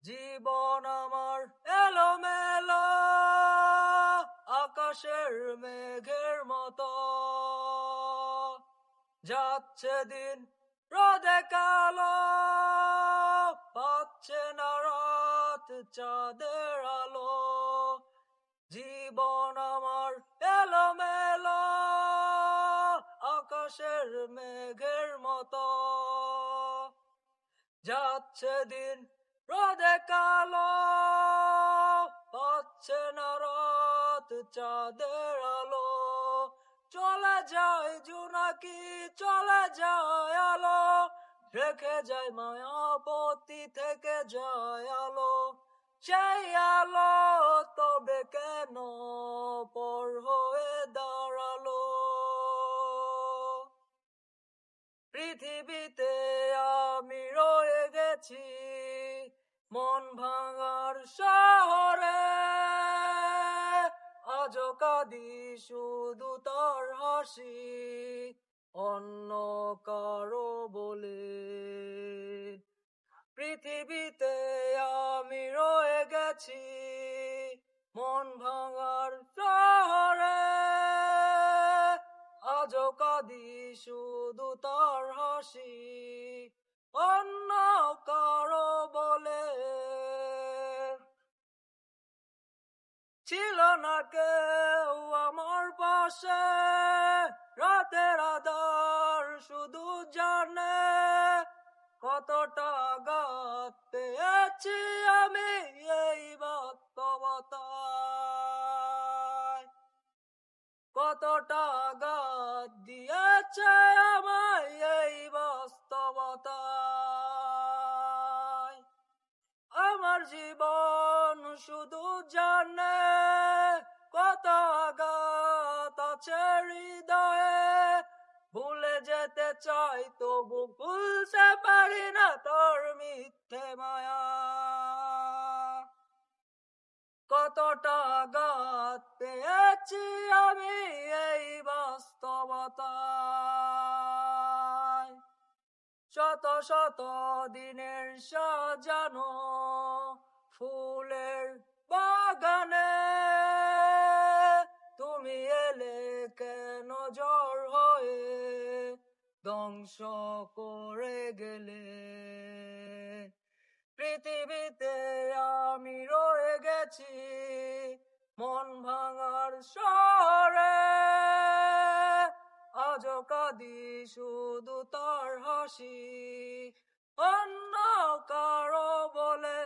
জীবন আমার এলোমেলো আকাশের মেঘের মতো, যাচ্ছে দিন রোদে কালো, পাচ্ছে না রাত চাঁদের আলো। জীবন আমার এলোমেলো আকাশের মেঘের মতো, যাচ্ছে দিন রোদে কালো, পাচ্ছে না রাত চাঁদের আলো। চলে যায় জোনাকি, চলে যায় আলো, রেখে যায় মায়াবতী, থেকে যায় আলো। সেই আলো তবে কেন পর হয়ে দাঁড়ালো? পৃথিবীতে আমি রয়ে গেছি মন ভাঙার শহরে, আজও কাঁদি শুধু তার হাসি অন্য কারো বলে। পৃথিবীতে আমি রয়ে গেছি মন ভাঙার শহরে, আজও কাঁদি শুধু তার হাসি অন্য কারো বলে। ছিল না কেউ আমার পাশে, রাতের আধার শুধু জানে কতটা আঘাত পেয়েছি আমি এই বাস্তবতায়। কতটা আঘাত দিয়েছে আমায় এই বাস্তবতায়। আমার জীবন শুধু জানে কত আঘাত আছে হৃদয়ে, ভুলে যেতে চাই তবু ভুলতে পারি না তোর মিথ্যে মায়া। কতটা আঘাত পেয়েছি আমি এই বাস্তবতায়। শত শত দিনের সাজানো ফুলের বাগানে তুমি এলে কেন ঝড় হয়ে ধ্বংস করে গেলে। পৃথিবীতে আমি রয়ে গেছি মন ভাঙার শহরে, আজও কাঁদি